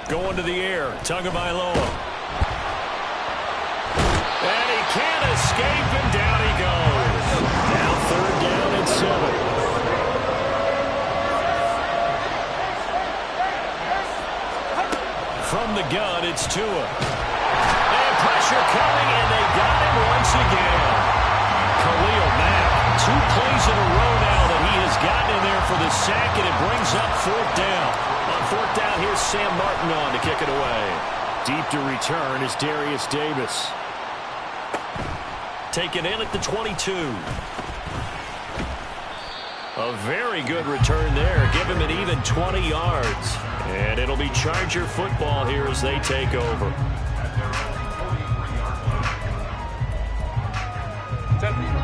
Going to the air. Tagovailoa. And he can't escape, and down he goes. Now 3rd down and 7. From the gun, it's Tua. And pressure coming, and they got him once again. Khalil Mack, 2 plays in a row now that he has gotten in there for the sack, and it brings up 4th down. On 4th down, here's Sam Martin on to kick it away. Deep to return is Darius Davis. Taken in at the 22. A very good return there. Give him an even 20 yards. And it'll be Charger football here as they take over.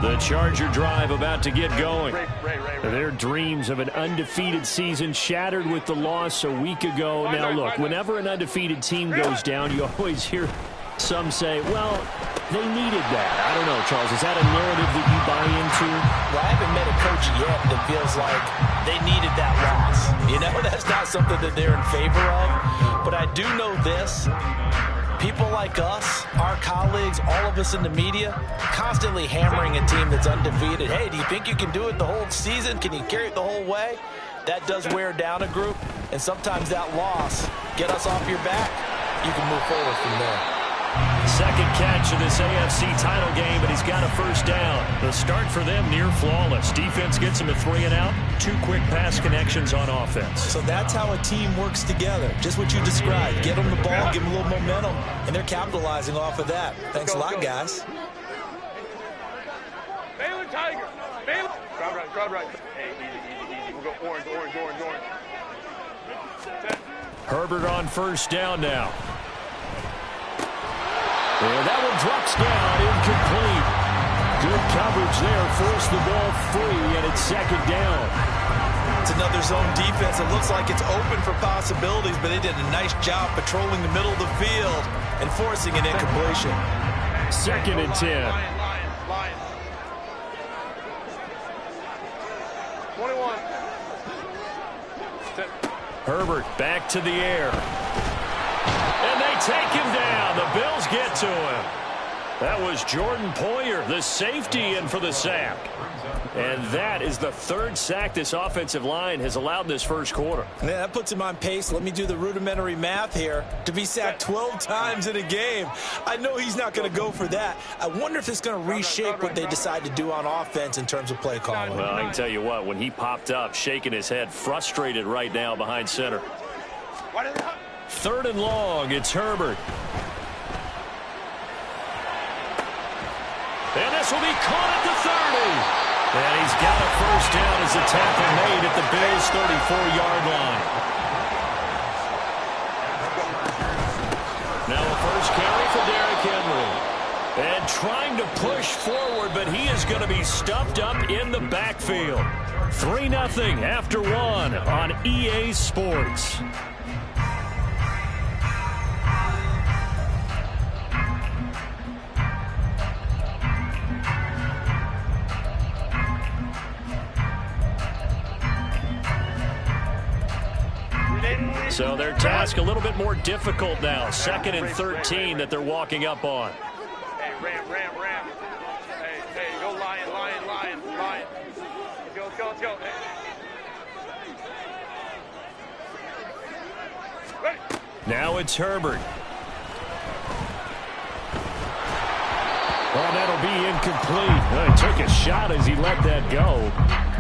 The Charger drive about to get going. Their dreams of an undefeated season shattered with the loss a week ago. Now look, whenever an undefeated team goes down, you always hear some say, well, they needed that. I don't know, Charles. Is that a narrative that you buy into? Well, I haven't met a coach yet that feels like they needed that loss. You know, that's not something that they're in favor of. But I do know this. People like us, our colleagues, all of us in the media, constantly hammering a team that's undefeated. Hey, do you think you can do it the whole season? Can you carry it the whole way? That does wear down a group. And sometimes that loss, get us off your back, you can move forward from there. Second catch of this AFC title game, and he's got a 1st down. The start for them near flawless. Defense gets him a 3 and out. 2 quick pass connections on offense. So that's how a team works together. Just what you described. Get them the ball, give them a little momentum, and they're capitalizing off of that. Thanks a lot, guys. Baylor Tiger. Baylor. Crowd right. Hey, easy. We'll go orange. Herbert on 1st down now. And that one drops down, incomplete. Good coverage there, forced the ball free, and it's 2nd down. It's another zone defense. It looks like it's open for possibilities, but they did a nice job patrolling the middle of the field and forcing an incompletion. 2nd and 10. Lion. 21. Herbert back to the air. And they take him down. The Bills get to him. That was Jordan Poyer, the safety, in for the sack. And that is the 3rd sack this offensive line has allowed this 1st quarter. Yeah, that puts him on pace. Let me do the rudimentary math here. To be sacked 12 times in a game, I know he's not going to go for that. I wonder if it's going to reshape what they decide to do on offense in terms of play calling. Well, I can tell you what, when he popped up, shaking his head, frustrated right now behind center. 3rd and long, it's Herbert. And this will be caught at the 30. And he's got a 1st down as the tackle made at the Bills' 34-yard line. Now a 1st carry for Derrick Henry. And trying to push forward, but he is going to be stuffed up in the backfield. 3-0 after 1 on EA Sports. So their task a little bit more difficult now. 2nd and 13 that they're walking up on. Hey, ram. Hey, go lion. Let's go. Hey. Ready. Now it's Herbert. Well, that'll be incomplete. Well, he took a shot as he let that go.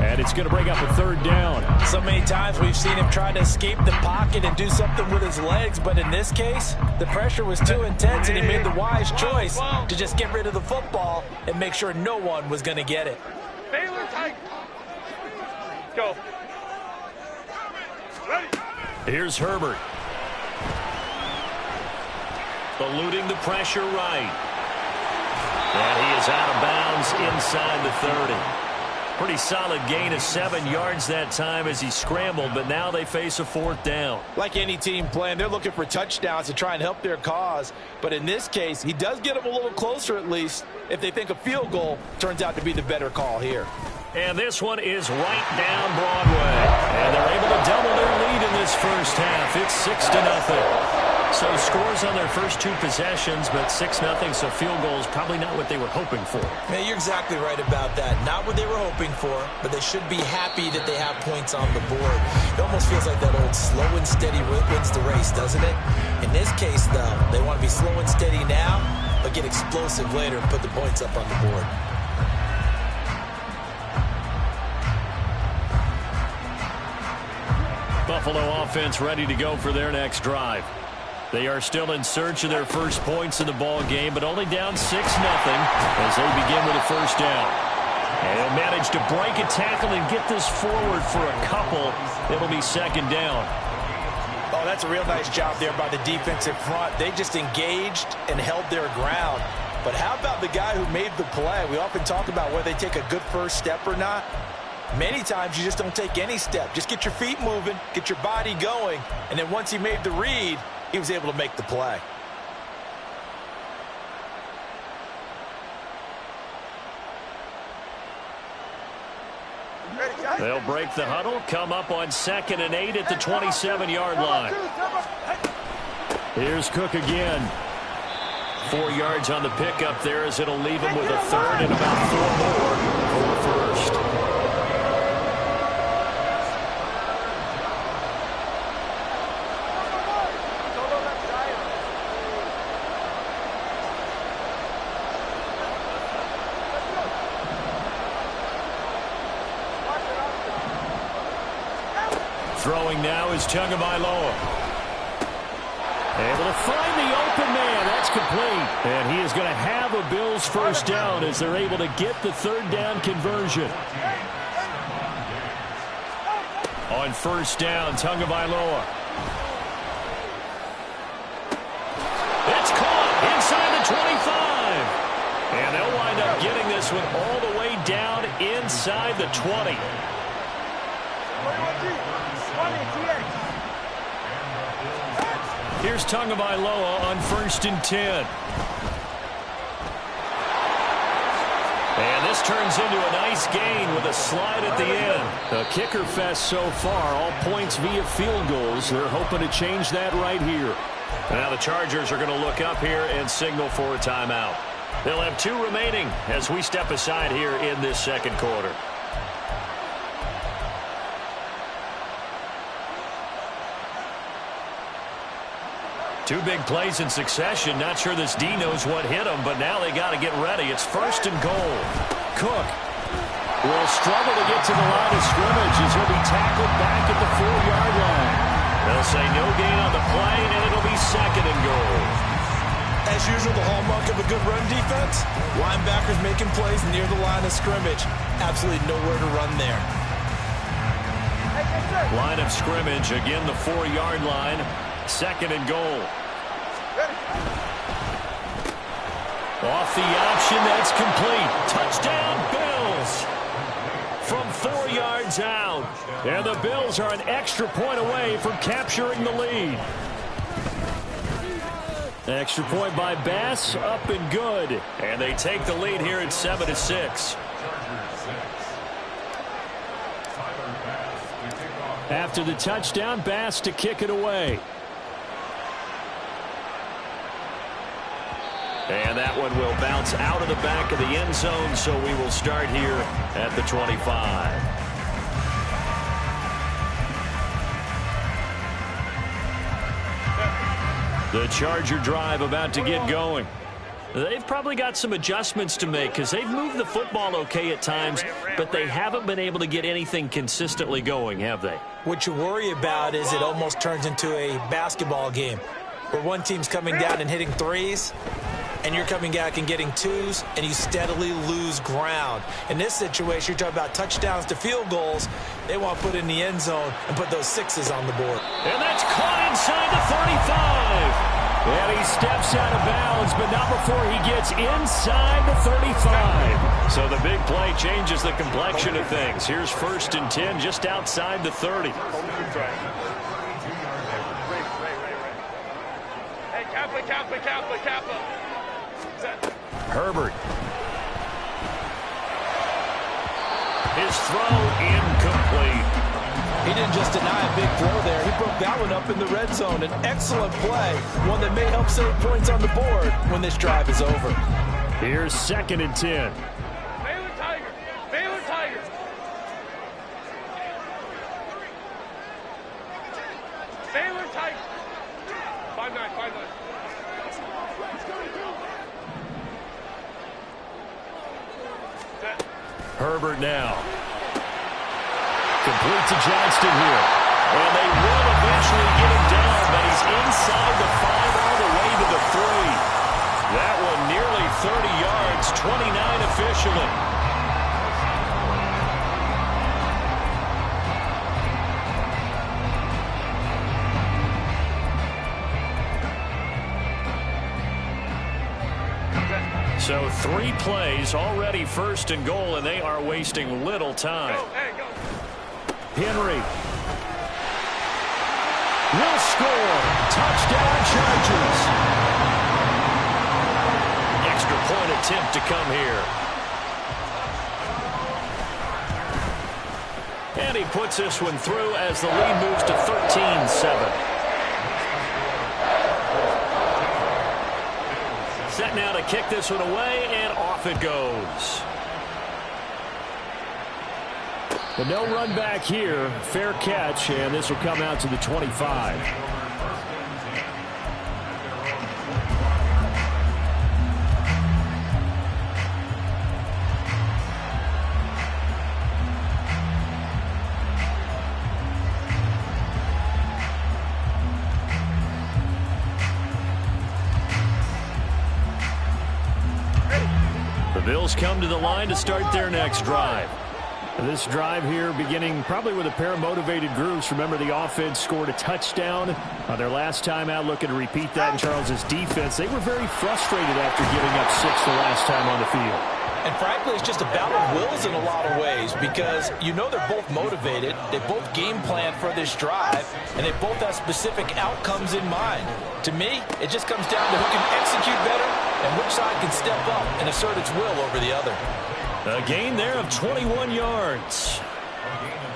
And it's going to bring up a 3rd down. So many times we've seen him try to escape the pocket and do something with his legs, but in this case, the pressure was too intense, and he made the wise choice to just get rid of the football and make sure no one was going to get it. Baylor Tiger. Go. Ready. Here's Herbert. Eluding the pressure right. And he is out of bounds inside the 30. Pretty solid gain of 7 yards that time as he scrambled, but now they face a 4th down. Like any team playing, they're looking for touchdowns to try and help their cause. But in this case, he does get them a little closer at least if they think a field goal turns out to be the better call here. And this one is right down Broadway. And they're able to double their lead in this first half. It's 6-0. So scores on their first two possessions, but 6-0, so field goals probably not what they were hoping for. Man, you're exactly right about that. Not what they were hoping for, but they should be happy that they have points on the board. It almost feels like that old slow and steady wins the race, doesn't it? In this case, though, they want to be slow and steady now, but get explosive later and put the points up on the board. Buffalo offense ready to go for their next drive. They are still in search of their first points in the ball game, but only down 6-0 as they begin with a first down. And they'll manage to break a tackle and get this forward for a couple. It'll be second down. Oh, that's a real nice job there by the defensive front. They just engaged and held their ground. But how about the guy who made the play? We often talk about whether they take a good first step or not. Many times you just don't take any step. Just get your feet moving, get your body going, and then once he made the read, he was able to make the play. They'll break the huddle, come up on 2nd and 8 at the 27-yard line. Here's Cook again. 4 yards on the pickup there as it'll leave him with a third and about 4 more for first. Throwing now is Tagovailoa. Able to find the open man. That's complete. And he is going to have a Bills first down as they're able to get the third down conversion. On first down, Tagovailoa. It's caught inside the 25. And they'll wind up getting this one all the way down inside the 20. Here's Tagovailoa on 1st and 10. And this turns into a nice gain with a slide at the end. A kicker fest so far, all points via field goals. They're hoping to change that right here. Now the Chargers are going to look up here and signal for a timeout. They'll have 2 remaining as we step aside here in this second quarter. Two big plays in succession. Not sure this D knows what hit him, but now they got to get ready. It's 1st and goal. Cook will struggle to get to the line of scrimmage as he'll be tackled back at the 4-yard line. They'll say no gain on the play, and it'll be 2nd and goal. As usual, the hallmark of a good run defense, linebackers making plays near the line of scrimmage. Absolutely nowhere to run there. Line of scrimmage, again the 4-yard line. 2nd and goal. Off the option, that's complete. Touchdown, Bills. From 4 yards out. And the Bills are an extra point away from capturing the lead. Extra point by Bass, up and good. And they take the lead here at 7-6. After the touchdown, Bass to kick it away. And that one will bounce out of the back of the end zone, so we will start here at the 25. The Charger drive about to get going. They've probably got some adjustments to make because they've moved the football okay at times, but they haven't been able to get anything consistently going, have they? What you worry about is it almost turns into a basketball game where one team's coming down and hitting threes, and you're coming back and getting twos, and you steadily lose ground. In this situation, you're talking about touchdowns to field goals. They want to put in the end zone and put those 6s on the board. And that's caught inside the 35. And he steps out of bounds, but not before he gets inside the 35. So the big play changes the complexion of things. Here's 1st and 10 just outside the 30. Hey, Kappa. Herbert. His throw incomplete. He didn't just deny a big throw there. He broke that one up in the red zone. An excellent play, one that may help save points on the board when this drive is over. Here's 2nd and 10. Baylor Tigers. Baylor Tigers. Baylor Tigers. 5-9, 5-9. Herbert now. Complete to Johnston here. And they will eventually get him down, but he's inside the 5 all the way to the 3. That one nearly 30 yards, 29 officially. So 3 plays, already 1st and goal, and they are wasting little time. Go, hey, go. Henry will score. Touchdown Chargers. Extra point attempt to come here. And he puts this one through as the lead moves to 13-7. Set now to kick this one away, and off it goes. But no run back here. Fair catch, and this will come out to the 25. The Bills come to the line to start their next drive. This drive here beginning probably with a pair of motivated groups. Remember, the offense scored a touchdown on their last time out, looking to repeat that in Charles's defense. They were very frustrated after giving up 6 the last time on the field. And frankly, it's just a battle of wills in a lot of ways because you know they're both motivated, they both game plan for this drive, and they both have specific outcomes in mind. To me, it just comes down to who can execute better and which side can step up and assert its will over the other. A gain there of 21 yards.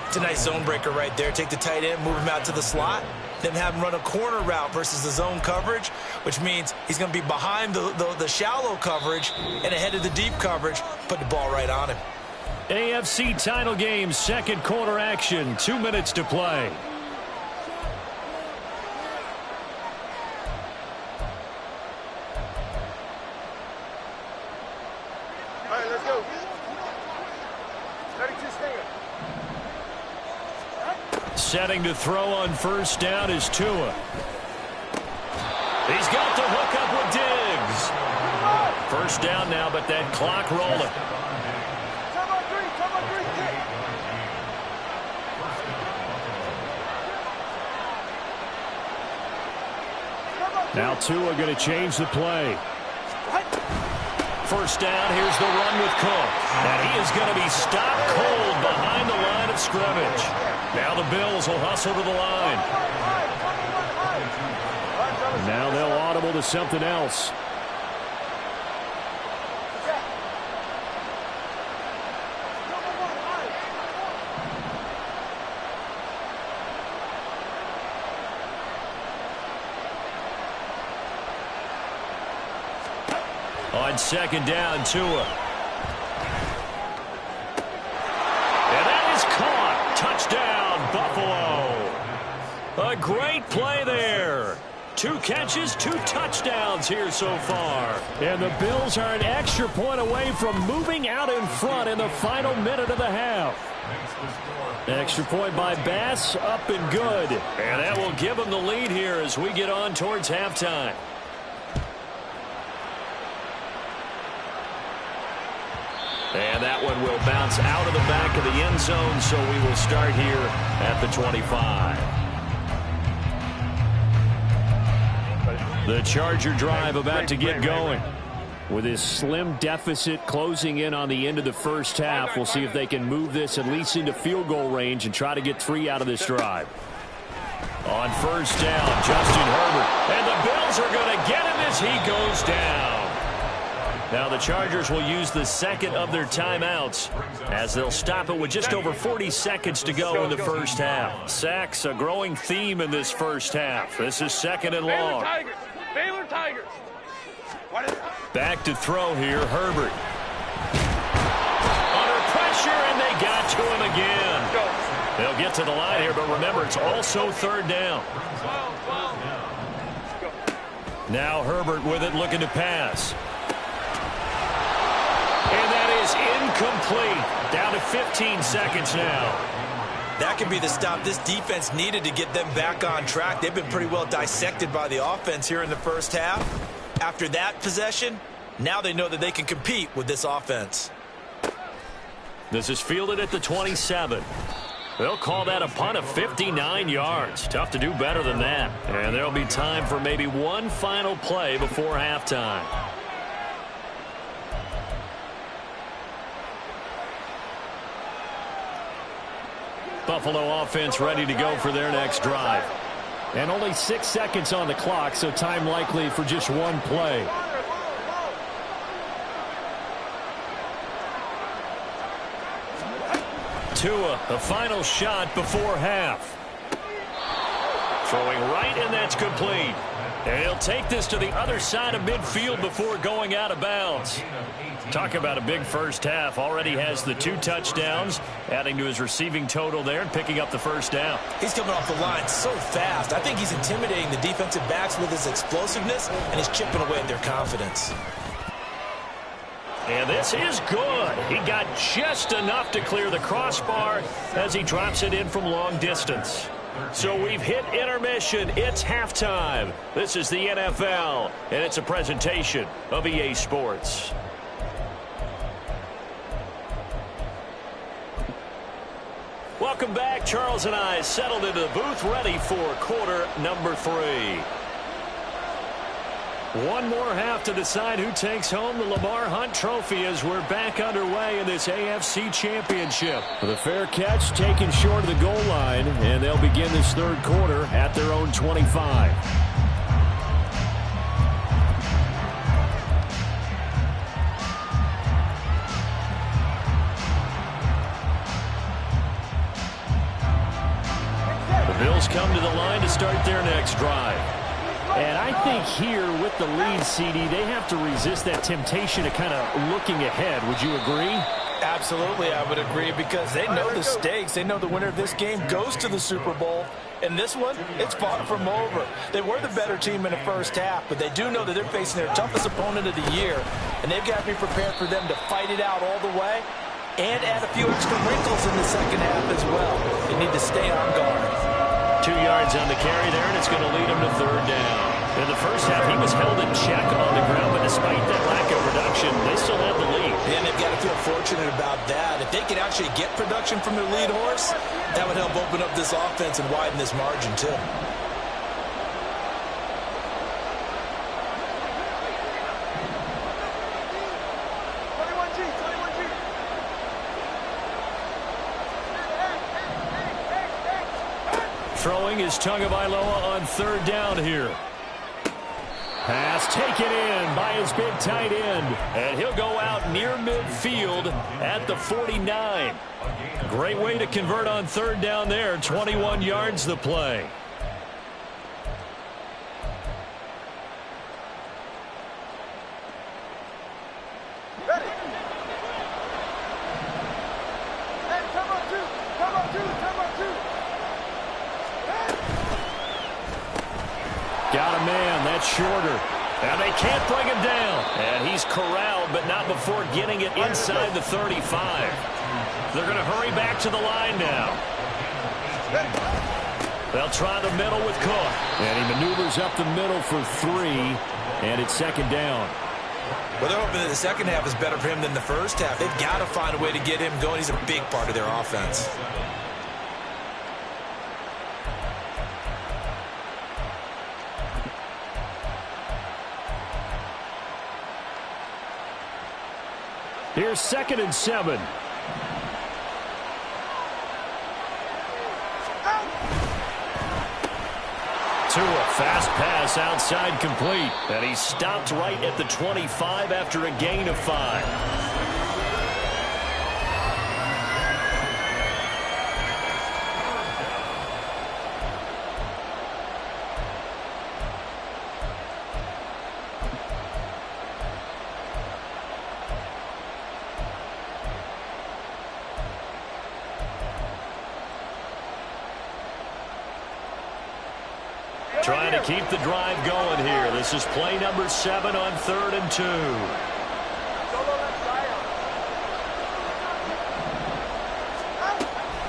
It's a nice zone breaker right there. Take the tight end, move him out to the slot, then have him run a corner route versus the zone coverage, which means he's going to be behind the shallow coverage and ahead of the deep coverage. Put the ball right on him. AFC title game, 2nd quarter action, 2 minutes to play. All right, let's go. 32 stinger. Setting to throw on 1st down is Tua. He's got the hook up with Diggs. 1st down now, but that clock rolling. Come on, 3, Now Tua going to change the play. 1st down, here's the run with Cook. And he is going to be stopped cold behind the line of scrimmage. Now the Bills will hustle to the line. Now they'll audible to something else. On 2nd down, Tua. And that is caught. Touchdown, Buffalo. A great play there. 2 catches, 2 touchdowns here so far. And the Bills are an extra point away from moving out in front in the final minute of the half. Extra point by Bass, up and good. And that will give them the lead here as we get on towards halftime. And that one will bounce out of the back of the end zone, so we will start here at the 25. The Charger drive about to get going. With his slim deficit closing in on the end of the 1st half, we'll see if they can move this at least into field goal range and try to get 3 out of this drive. On 1st down, Justin Herbert. And the Bills are going to get him as he goes down. Now the Chargers will use the second of their timeouts as they'll stop it with just over 40 seconds to go in the first half. Sacks, a growing theme in this first half. This is second and long. Baylor Tigers. Back to throw here, Herbert. Under pressure, and they got to him again. They'll get to the line here, but remember, it's also third down. Now Herbert with it, looking to pass. And that is incomplete. Down to 15 seconds now. That could be the stop this defense needed to get them back on track. They've been pretty well dissected by the offense here in the first half. After that possession, now they know that they can compete with this offense. This is fielded at the 27. They'll call that a punt of 59 yards. Tough to do better than that. And there'll be time for maybe one final play before halftime. Buffalo offense ready to go for their next drive. And only 6 seconds on the clock, so time likely for just one play. Tua, the final shot before half. Throwing right, and that's complete. And he'll take this to the other side of midfield before going out of bounds. Talk about a big first half. Already has the 2 touchdowns, adding to his receiving total there and picking up the first down. He's coming off the line so fast. I think he's intimidating the defensive backs with his explosiveness, and he's chipping away at their confidence. And this is good. He got just enough to clear the crossbar as he drops it in from long distance. So we've hit intermission. It's halftime. This is the NFL, and it's a presentation of EA Sports. Welcome back. Charles and I settled into the booth, ready for quarter number 3. One more half to decide who takes home the Lamar Hunt Trophy as we're back underway in this AFC Championship. The fair catch taken short of the goal line, and they'll begin this third quarter at their own 25. The Bills come to the line to start their next drive. And I think here with the lead, CD, they have to resist that temptation of kind of looking ahead. Would you agree? Absolutely, I would agree, because they know the stakes. They know the winner of this game goes to the Super Bowl. And this one, it's far from over. They were the better team in the first half, but they do know that they're facing their toughest opponent of the year. And they've got to be prepared for them to fight it out all the way and add a few extra wrinkles in the second half as well. They need to stay on guard. 2 yards on the carry there, and it's going to lead him to third down. In the first half, he was held in check on the ground, but despite that lack of production, they still had the lead. And they've got to feel fortunate about that. If they can actually get production from their lead horse, that would help open up this offense and widen this margin too. Throwing is Tagovailoa on third down here. Pass taken in by his big tight end. And he'll go out near midfield at the 49. Great way to convert on third down there. 21 yards the play. Got a man. That's shorter. And they can't bring him down. And he's corralled, but not before getting it inside the 35. They're going to hurry back to the line now. They'll try the middle with Cook. And he maneuvers up the middle for 3. And it's second down. Well, they're hoping that the second half is better for him than the first half. They've got to find a way to get him going. He's a big part of their offense. Here's 2nd and 7. Tua, fast pass outside complete. And he stopped right at the 25 after a gain of 5. Trying to keep the drive going here. This is play number 7 on 3rd and 2.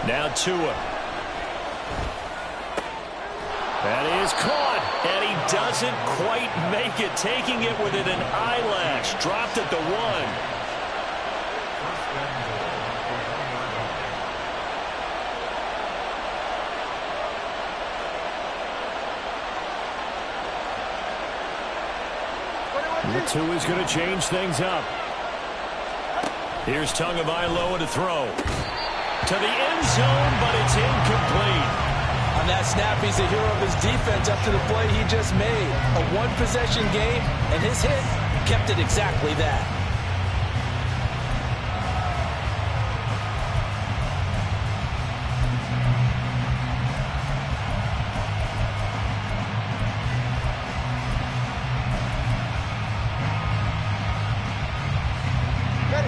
Now Tua. That is caught, and he doesn't quite make it, taking it within an eyelash. Dropped at the 1. The 2 is going to change things up. Here's Tagovailoa to throw. To the end zone, but it's incomplete. On that snap, he's a hero of his defense up to the play he just made. A one-possession game, and his hit kept it exactly that.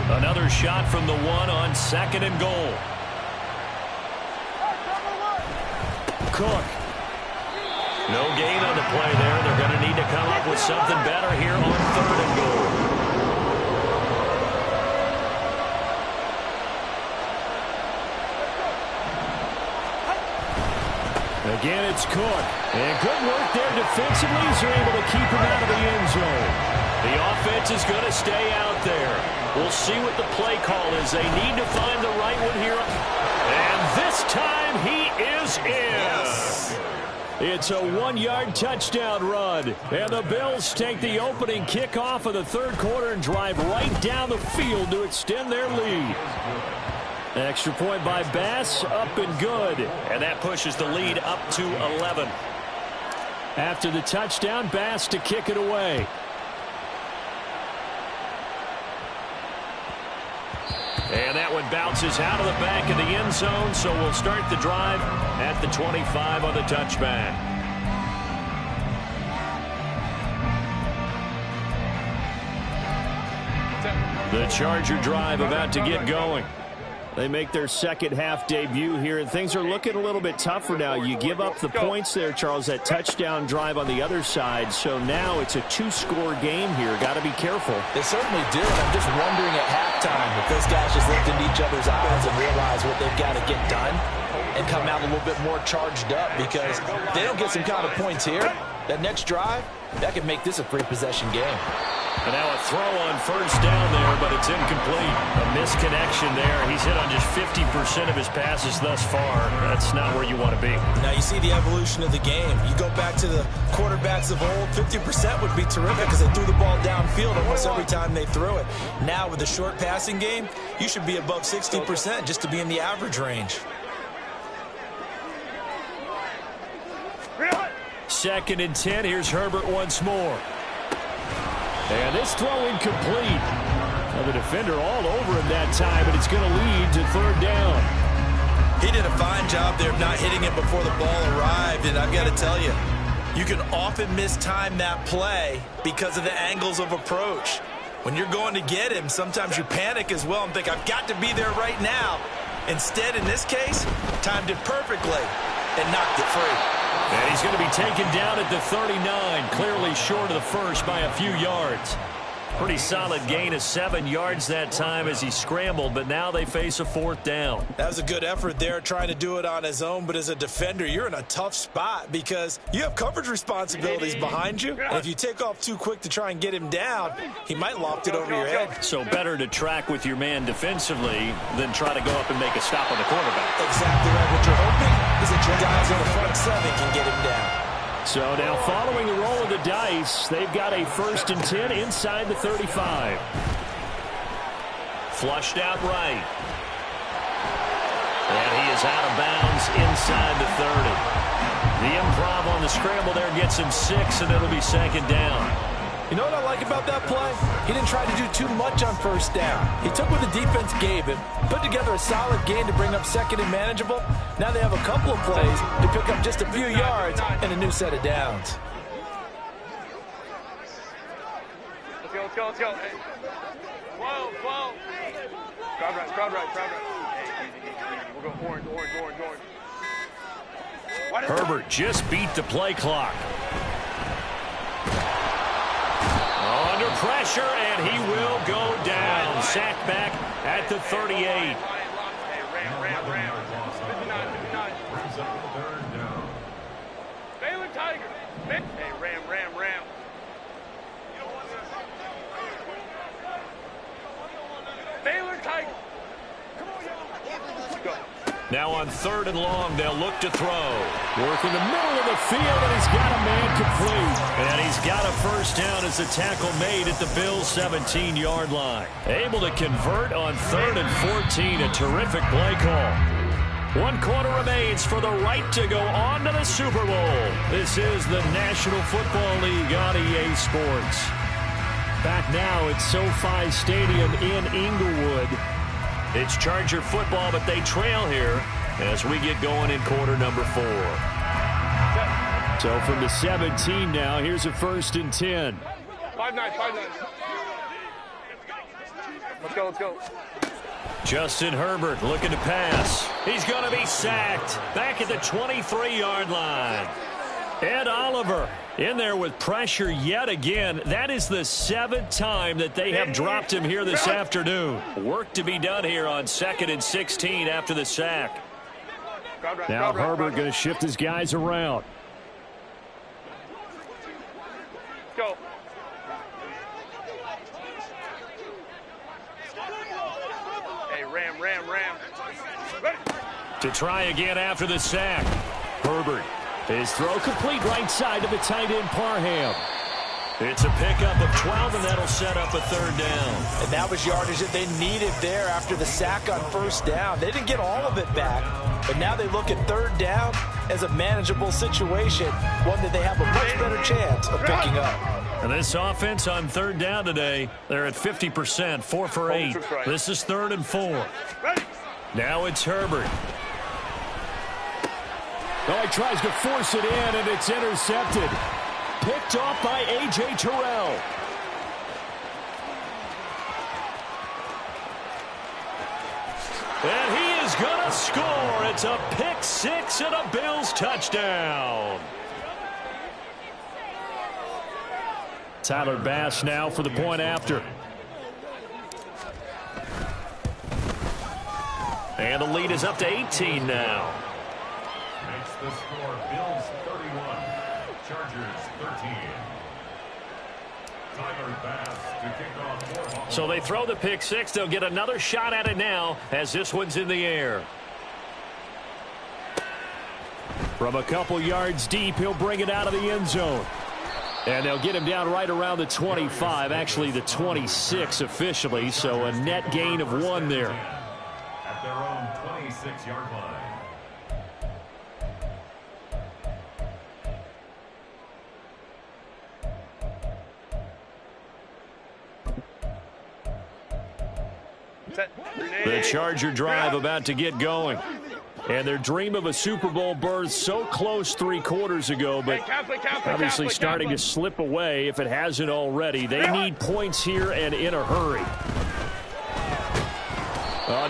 Another shot from the 1 on 2nd and goal. Cook. No gain on the play there. They're going to need to come up with something better here on 3rd and goal. Again, it's Cook. And good work there defensively as they're able to keep him out of the end zone. The offense is going to stay out there. We'll see what the play call is. They need to find the right one here. And this time he is in. Yes. It's a 1-yard touchdown run. And the Bills take the opening kickoff of the 3rd quarter and drive right down the field to extend their lead. Extra point by Bass, up and good. And that pushes the lead up to 11. After the touchdown, Bass to kick it away. And that one bounces out of the back of the end zone, so we'll start the drive at the 25 on the touchback. The Charger drive about to get going. They make their second half debut here, and things are looking a little bit tougher now. You give up the points there, Charles, that touchdown drive on the other side. So now it's a 2-score game here. Got to be careful. They certainly do, and I'm just wondering at halftime if those guys just looked into each other's eyes and realize what they've got to get done and come out a little bit more charged up, because if they don't get some kind of points here, that next drive, that could make this a 3-possession game. And now a throw on 1st down there, but it's incomplete. A misconnection there. He's hit on just 50% of his passes thus far. That's not where you want to be. Now you see the evolution of the game. You go back to the quarterbacks of old, 50% would be terrific because they threw the ball downfield almost every time they threw it. Now with the short passing game, you should be above 60% just to be in the average range. 2nd and 10. Here's Herbert once more. And this throw incomplete. Well, the defender all over him that time, but it's going to lead to 3rd down. He did a fine job there of not hitting it before the ball arrived, and I've got to tell you, you can often mistime that play because of the angles of approach. When you're going to get him, sometimes you panic as well and think, I've got to be there right now. Instead, in this case, timed it perfectly and knocked it free. And he's going to be taken down at the 39, clearly short of the first by a few yards. Pretty solid gain of 7 yards that time as he scrambled, but now they face a 4th down. That was a good effort there trying to do it on his own, but as a defender, you're in a tough spot because you have coverage responsibilities behind you, and if you take off too quick to try and get him down, he might loft it over your head. So better to track with your man defensively than try to go up and make a stop on the quarterback. Exactly right. What you're hoping is that your guys on the front 7 can get him down. So now following the roll of the dice, they've got a 1st and 10 inside the 35. Flushed out right. And he is out of bounds inside the 30. The improv on the scramble there gets him 6, and it'll be second down. You know what I like about that play? He didn't try to do too much on first down. He took what the defense gave him, put together a solid game to bring up second and manageable. Now they have a couple of plays to pick up just a few yards and a new set of downs. Let's go, let's go, let's go. Hey. Whoa, whoa. Crowd right, crowd right, crowd right. Hey, easy, easy, easy. We'll go orange, orange, orange, orange. Herbert just beat the play clock. Under pressure, and he will go down. Sacked back at the 38. Hey, ram, ram, ram. 59, 59. Baylor Tiger. Hey, ram, ram, ram. Baylor Tiger. Go. Now on 3rd and long, they'll look to throw. Work in the middle of the field, and he's got a man complete. And he's got a first down as the tackle made at the Bills' 17-yard line. Able to convert on 3rd and 14, a terrific play call. 1 quarter remains for the right to go on to the Super Bowl. This is the National Football League on EA Sports. Back now at SoFi Stadium in Inglewood. It's Charger football, but they trail here as we get going in quarter number 4. So from the 17 now, here's a 1st and 10. 5-9, 5-9. Let's go, let's go. Justin Herbert looking to pass. He's going to be sacked back at the 23-yard line. Ed Oliver in there with pressure yet again. That is the 7th time that they have dropped him here this afternoon. Work to be done here on 2nd and 16 after the sack. Now Herbert going to shift his guys around. Go. Hey, ram, ram, ram. Ready. To try again after the sack. Herbert. His throw complete right side to the tight end Parham. It's a pickup of 12, and that'll set up a 3rd down. And that was yardage that they needed there after the sack on first down. They didn't get all of it back, but now they look at 3rd down as a manageable situation, one that they have a much better chance of picking up. And this offense on 3rd down today, they're at 50%, 4 for 8. This is 3rd and 4. Now it's Herbert. Oh, he tries to force it in, and it's intercepted. Picked off by A.J. Terrell. And he is going to score. It's a pick 6 and a Bills touchdown. Tyler Bass now for the point after. And the lead is up to 18 now. Makes the score Bills 31, Chargers 13. Tyler Bass to kick off. So they throw the pick 6. They'll get another shot at it now as this one's in the air. From a couple yards deep, he'll bring it out of the end zone. And they'll get him down right around the 25, actually the 26 officially, so a net gain of 1 there. At their own 26-yard line. The Charger drive about to get going. And their dream of a Super Bowl berth so close 3 quarters ago, but obviously starting to slip away if it hasn't already. They need points here and in a hurry.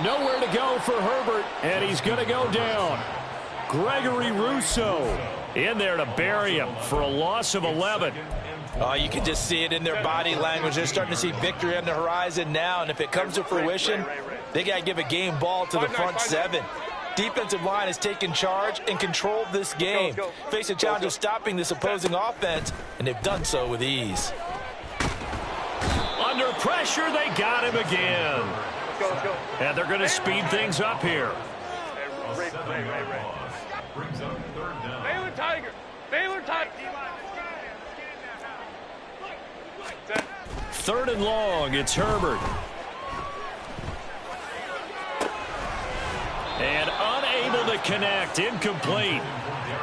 Nowhere to go for Herbert, and he's going to go down. Gregory Rousseau in there to bury him for a loss of 11. You can just see it in their body language. They're starting to see victory on the horizon now, and if it comes to fruition, they got to give a game ball to the front 7. Defensive line has taken charge and controlled this game. Face a challenge of stopping this opposing offense, and they've done so with ease. Under pressure, they got him again. And they're going to speed things up here. Brings up 3rd down. Baylor Tiger. Baylor Tiger. 3rd and long, it's Herbert. And unable the connect. Incomplete.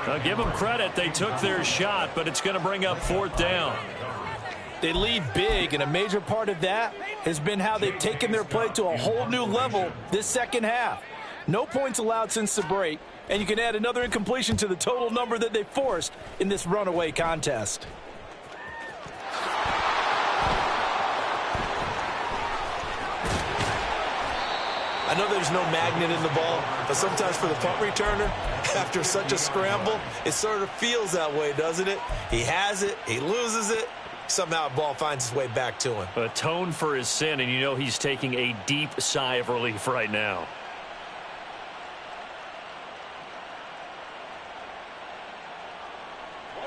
I'll give them credit. They took their shot, but it's going to bring up 4th down. They lead big, and a major part of that has been how they've taken their play to a whole new level this second half. No points allowed since the break, and you can add another incompletion to the total number that they forced in this runaway contest. I know there's no magnet in the ball, but sometimes for the punt returner, after such a scramble, it sort of feels that way, doesn't it? He has it, he loses it, somehow the ball finds its way back to him. Atone for his sin, and you know he's taking a deep sigh of relief right now.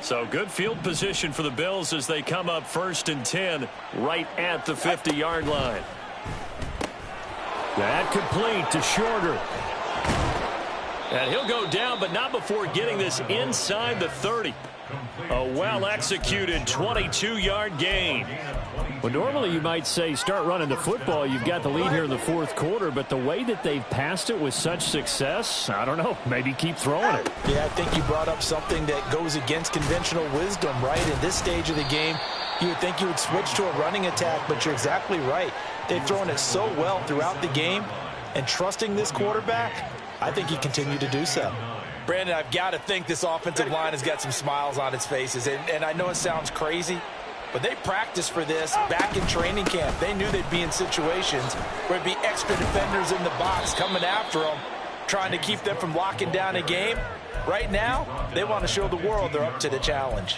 So good field position for the Bills as they come up 1st and 10 right at the 50-yard line. That complete to Shorter. And he'll go down, but not before getting this inside the 30. A well-executed 22-yard gain. Well, normally you might say start running the football. You've got the lead here in the 4th quarter, but the way that they've passed it with such success, I don't know, maybe keep throwing it. Yeah, I think you brought up something that goes against conventional wisdom, right? In this stage of the game, you would think you would switch to a running attack, but you're exactly right. They've thrown it so well throughout the game, and trusting this quarterback, I think he continued to do so. Brandon, I've got to think this offensive line has got some smiles on its faces, and I know it sounds crazy, but they practiced for this back in training camp. They knew they'd be in situations where it'd be extra defenders in the box coming after them, trying to keep them from locking down a game. Right now, they want to show the world they're up to the challenge.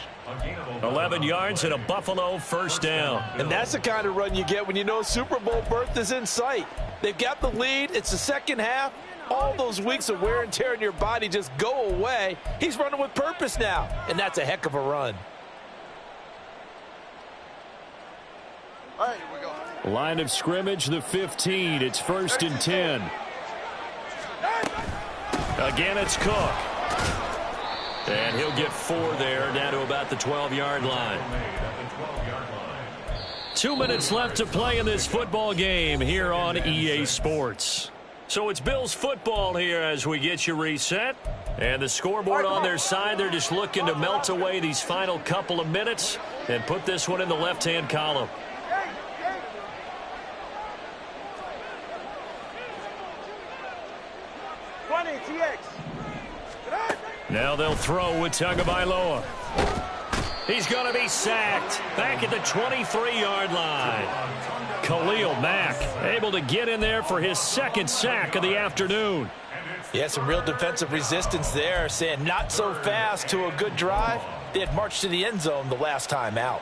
11 yards and a Buffalo 1st down. And that's the kind of run you get when you know Super Bowl berth is in sight. They've got the lead. It's the second half. All those weeks of wear and tear in your body just go away. He's running with purpose now, and that's a heck of a run. All right, here we go. Line of scrimmage, the 15. It's 1st and 10. Again, it's Cook. And he'll get 4 there, down to about the 12-yard line. 2 minutes left to play in this football game here on EA Sports. So it's Bills football here as we get you reset. And the scoreboard on their side, they're just looking to melt away these final couple of minutes and put this one in the left-hand column. Now they'll throw with Tagovailoa. He's going to be sacked back at the 23-yard line. Khalil Mack able to get in there for his 2nd sack of the afternoon. Yeah, some real defensive resistance there, saying not so fast to a good drive. They had marched to the end zone the last time out.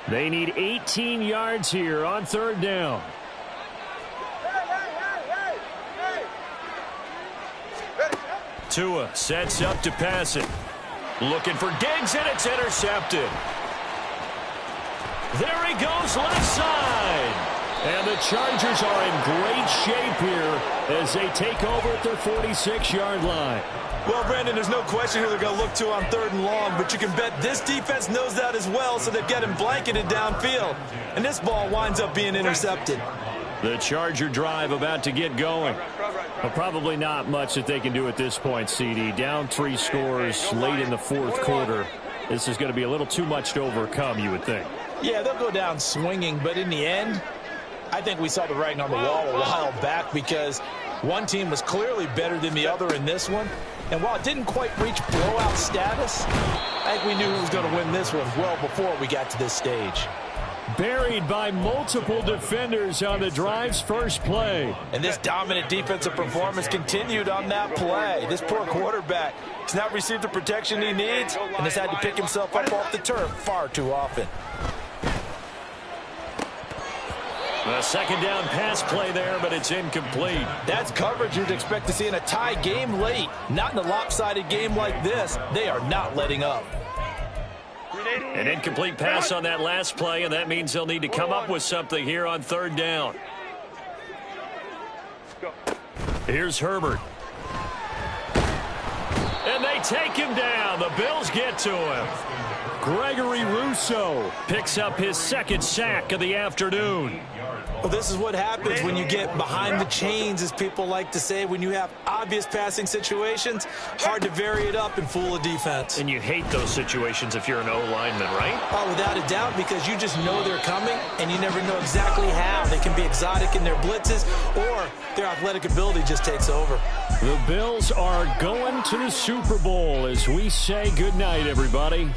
They need 18 yards here on 3rd down. Tua sets up to pass it. Looking for Diggs, and it's intercepted. There he goes, left side. And the Chargers are in great shape here as they take over at their 46-yard line. Well, Brandon, there's no question who they're going to look to on 3rd and long, but you can bet this defense knows that as well, so they've got him blanketed downfield. And this ball winds up being intercepted. The Charger drive about to get going. Well, probably not much that they can do at this point, CD. Down 3 scores late in the 4th quarter. This is going to be a little too much to overcome, you would think. Yeah, they'll go down swinging, but in the end, I think we saw the writing on the wall a while back because one team was clearly better than the other in this one. And while it didn't quite reach blowout status, I think we knew who was going to win this one well before we got to this stage. Buried by multiple defenders on the drive's first play. And this dominant defensive performance continued on that play. This poor quarterback has not received the protection he needs and has had to pick himself up off the turf far too often. A 2nd down pass play there, but it's incomplete. That's coverage you'd expect to see in a tie game late. Not in a lopsided game like this. They are not letting up. An incomplete pass on that last play, and that means they'll need to come up with something here on 3rd down. Go. Here's Herbert. And they take him down. The Bills get to him. Gregory Rousseau picks up his second sack of the afternoon. Well, this is what happens when you get behind the chains, as people like to say. When you have obvious passing situations, hard to vary it up and fool a defense. And you hate those situations if you're an O-lineman, right? Oh, without a doubt, because you just know they're coming, and you never know exactly how. They can be exotic in their blitzes, or their athletic ability just takes over. The Bills are going to the Super Bowl as we say goodnight, everybody.